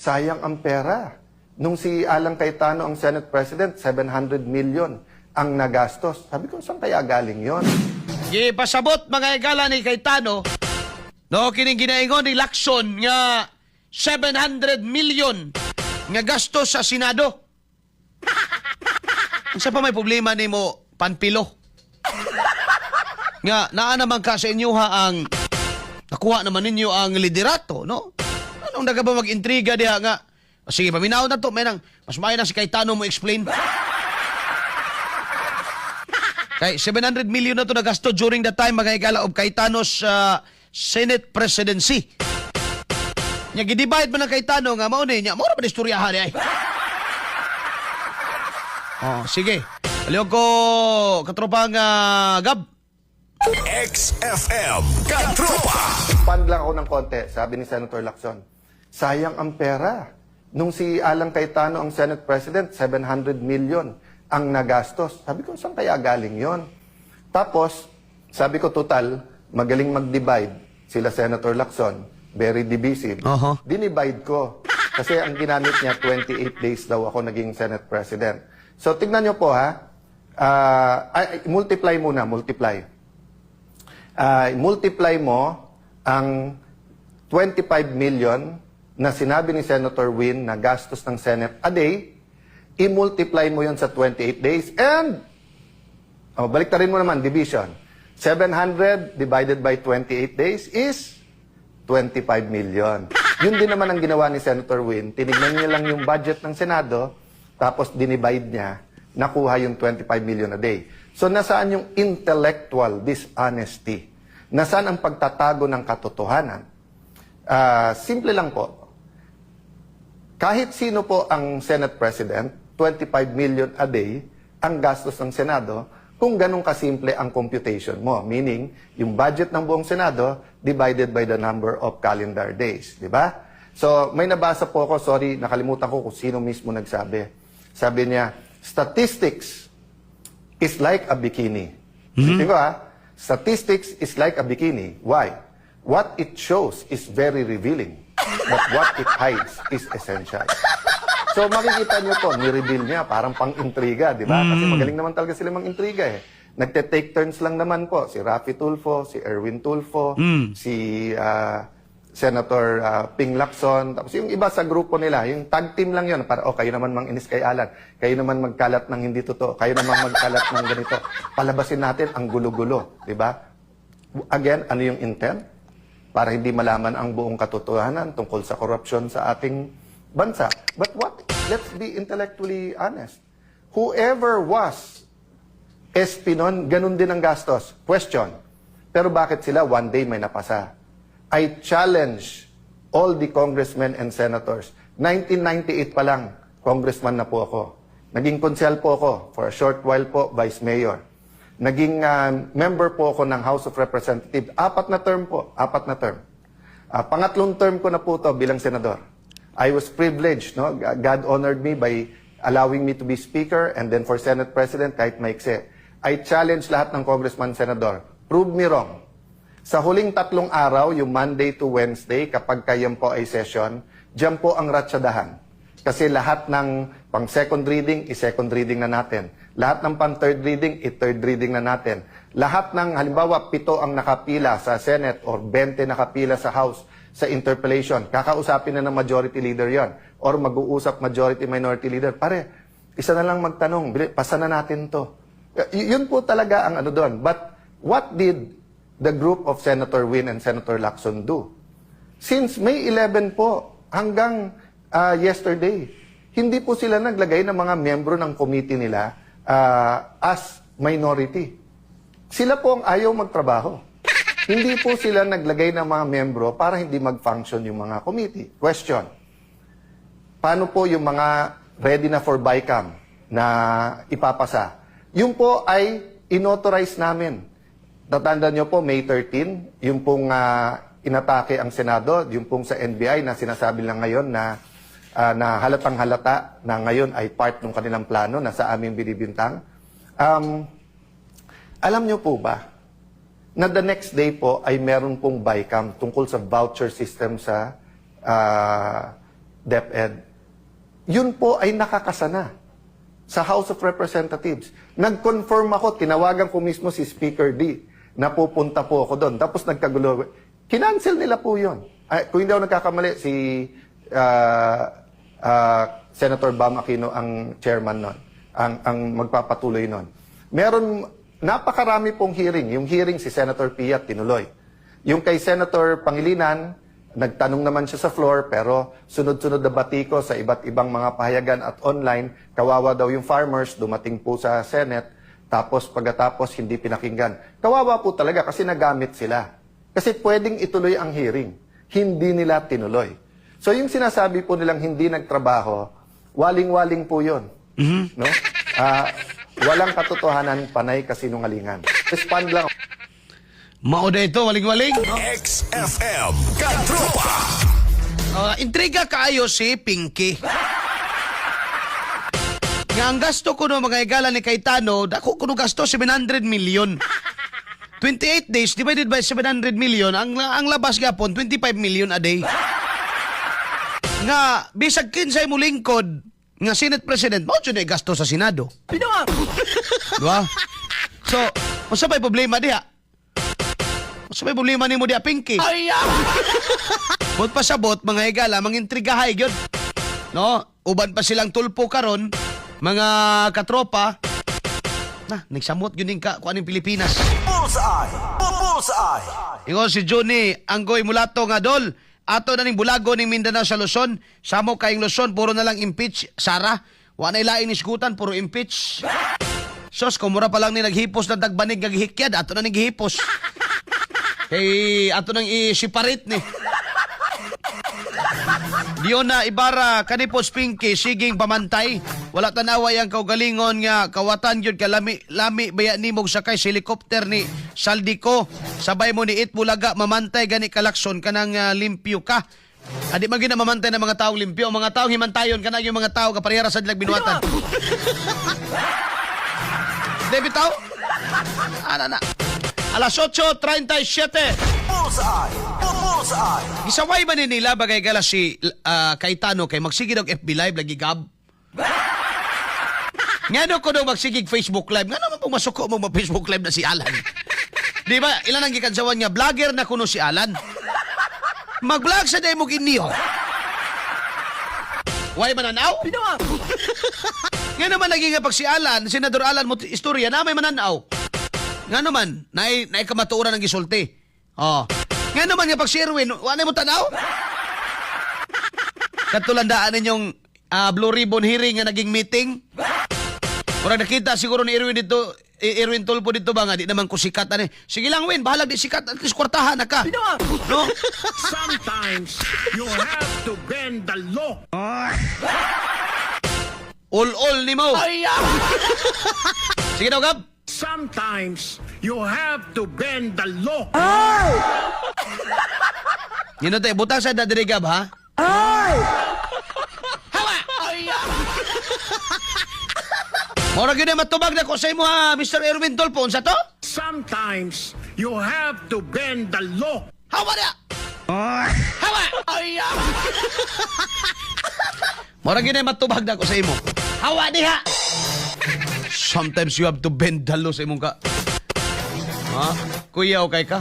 sayang ang pera. Nung si Alan Cayetano ang Senate President, 700 million ang nagastos. Sabi ko, saan kaya galing yon? Gipasabot mga igala ni Cayetano, no, kining ginaingon ni Lacson nga 700 million nga gasto sa Senado. Isa pa may problema ni mo, panpilo. Nga, naa naman ka sa inyo ang nakuha naman ninyo ang liderato, no? Anong naga ba mag-intriga diha nga? Sige, paminaw na to, menang, mas maayo na si Cayetano mo explain. Kay 700 million na to nagasto during the time mga igala of Cayetano's Senate presidency. Nya gidivide man ng Cayetano nga mao ni nya mao ra ba istoryahan ay. Oh, sige. Aliw ko katropang Gab. XFM Katropa. Pand lang ako ng konti, sabi ni Senator Lacson. Sayang ang pera. Nung si Alan Cayetano ang Senate President, 700 million ang nagastos. Sabi ko, saan kaya galing yon? Tapos, sabi ko, total, magaling mag-divide sila Senator Lacson, very divisive. Dinivide ko. Kasi ang ginamit niya, 28 days daw ako naging Senate President. So, tignan nyo po ha. Multiply muna, multiply. Multiply mo ang 25 million na sinabi ni Senator Win na gastos ng Senate a day, i-multiply mo yon sa 28 days, and baliktarin mo naman, division. 700 divided by 28 days is 25 million. Yun din naman ang ginawa ni Senator Win. Tinignan niya lang yung budget ng Senado, tapos dinivide niya, nakuha yung 25 million a day. So, nasaan yung intellectual dishonesty? Nasaan ang pagtatago ng katotohanan? Simple lang po. Kahit sino po ang Senate President, 25 million a day ang gastos ng Senado kung ganun kasimple ang computation mo. Meaning, yung budget ng buong Senado divided by the number of calendar days. Di ba? So, may nabasa po ako, sorry, nakalimutan ko kung sino mismo nagsabi. Sabi niya, statistics is like a bikini. Di ba? Statistics is like a bikini. Why? What it shows is very revealing. But what it hides is essential. So makikita nyo to, ni-reveal niya, parang pang-intriga, di ba? Kasi magaling naman talaga sila mang-intriga eh. Nagte-take turns lang naman po. Si Raffy Tulfo, si Erwin Tulfo, si Senator Ping Lacson. Tapos yung iba sa grupo nila, yung tag team lang yun. Para, kayo naman mang-inis kay Alan. Kayo naman magkalat ng hindi totoo. Kayo naman magkalat ng ganito. Palabasin natin ang gulo-gulo, di ba? Again, ano yung intent? Para hindi malaman ang buong katotohanan tungkol sa korupsyon sa ating bansa. But let's be intellectually honest. Whoever was SP nun, ganun din ang gastos. Question. Pero bakit sila one day may napasa? I challenge all the congressmen and senators. 1998 pa lang, congressman na po ako. Naging konsel po ako, for a short while po, vice mayor. Naging member po ako ng House of Representatives. 4 na term po, 4 na term. Pangatlong term ko na po to bilang senador. I was privileged, no? God honored me by allowing me to be speaker, and then for Senate President, kahit maikse. I challenge lahat ng congressman, senador. Prove me wrong. Sa huling 3 araw, yung Monday to Wednesday, kapag kayan po ay session, diyan po ang ratsadahan. Kasi lahat ng pang-second reading, i-second reading na natin. Lahat ng pang-third reading, i-third reading na natin. Lahat ng, halimbawa, 7 ang nakapila sa Senate or 20 nakapila sa House sa interpellation. Kakausapin na ng majority leader yon or mag-uusap majority-minority leader. Pare, isa na lang magtanong, pasa na natin to. Yun po talaga ang ano doon. But what did the group of Senator Win and Senator Lacson do? Since May 11 po, hanggang yesterday, hindi po sila naglagay ng mga miyembro ng committee nila as minority. Sila po ang ayaw magtrabaho. Hindi po sila naglagay ng mga miyembro para hindi mag-function yung mga committee. Question. Paano po yung mga ready na for BICAM na ipapasa? Yung po ay inauthorize namin. Tatandaan nyo po, May 13, yung pong inatake ang Senado, yung pong sa NBI na sinasabi lang ngayon na halatang halata na ngayon ay part ng kanilang plano na sa aming binibintang. Alam nyo po ba na the next day po ay meron pong BICAM tungkol sa voucher system sa DepEd, yun po ay nakakasana sa House of Representatives. Nag-confirm ako, tinawagan ko mismo si Speaker D na pupunta po ako doon. Tapos nagkagulo. Kinancel nila po yun. Kung hindi ako nagkakamali, si Senator Bam Aquino ang chairman nun, ang magpapatuloy nun. Meron, napakarami pong hearing. Yung hearing si Senator Pia tinuloy. Yung kay Senator Pangilinan, nagtanong naman siya sa floor, pero sunod-sunod na batiko sa iba't ibang mga pahayagan at online, kawawa daw yung farmers, dumating po sa Senate, tapos pagkatapos hindi pinakinggan. Kawawa po talaga kasi nagamit sila. Kasi pwedeng ituloy ang hearing. Hindi nila tinuloy. So yung sinasabi po nilang hindi nagtrabaho, waling-waling po yun. No? Walang katotohanan, panay kasinungalingan. Respond lang. Mao na ito, waling-waling. No? XFM Katropa. Intriga kaayo si Pinky. Nga ang gasto ko no mga igala ni Cayetano, dako ko no gasto 700 million. 28 days divided by 700 million, ang labas gapon 25 million a day. Nga bisag kinsay mo lingkod nga Senate President, mao jud ay gasto sa Senado. Diba? So, unsa may problema diha? Unsa may problema nimo diha, Pinky? Bot pasabot mga igala, mangintrigahay gyud. No, uban pa silang tulpo karon, mga katropa. Na, nagsamot gyud ning kuaning Pilipinas. Bullseye! Bullseye! Ingon si Johnny Anggoy Mulato nga dol. Ato na ning bulago ning Mindanao sa Luzon. Samo kayong Luzon puro na lang impeach. Sara, wa na ilain isgutan puro impeach. Sos kumura pa lang ni naghipos na dagbanig nga gihikyad, ato na ning gihipos. Kay ato nang i-separate ni. Diyon na Ibarra kanipos Pinky siging pamantay. Wala tanaway ang kaugalingon nga kawatan gyud ka lami baya nimog sakay sa helicopter ni Saldico. Sabay mo ni Bulaga mamantay gani kalakson kanang limpyo ka. Adi man gina mamantay ng mga taong limpyo, mga taong himantayon kana yung mga tao kaparehara sa dilag binuatan. David tao? Ana. Alas 8:37. Bullseye! Bullseye! Gisaway ba ni nila bagay gala si Cayetano kay magsigid og FB Live lagi gab? Ngano ko daw magsigig Facebook Live? Nga naman pong masuko mo Facebook Live na si Alan. Di ba? Ilan ang gikansawan niya? Vlogger na kuno si Alan. Mag-vlog sa day mo giniyo. Why mananaw? Nga naman naging pag si Alan, Senador Alan mo istorya na may mananaw. Nga naman, naay kamatuoran ng gisulti. Oh. Nga naman nga pag si Erwin, wala mo tanaw? Katulandaan ninyong Blue Ribbon hearing nga naging meeting. Murag nakita siguro ni Erwin dito, Erwin Tulfo dito ba nga, di naman ko sikat. Sige lang, Win, bahalag di sikat, at least kwartahan na ka. No? Sometimes you have to bend the law. All ni mo. Sige daw, Gab. Sometimes you have to bend the law. Yun tayo, butang sa dadiri, Gab, ha? Hawa! Mura yun matubag na ko sa imo, ha, Mr. Erwin Tulfo. Unsa to? Sometimes you have to bend the law. Hawa na! Hawa! Mura yun matubag na ko sa imo. Hawa diha! Sometimes you have to bend the law sa imong ka. Ha? Kuya, okay ka?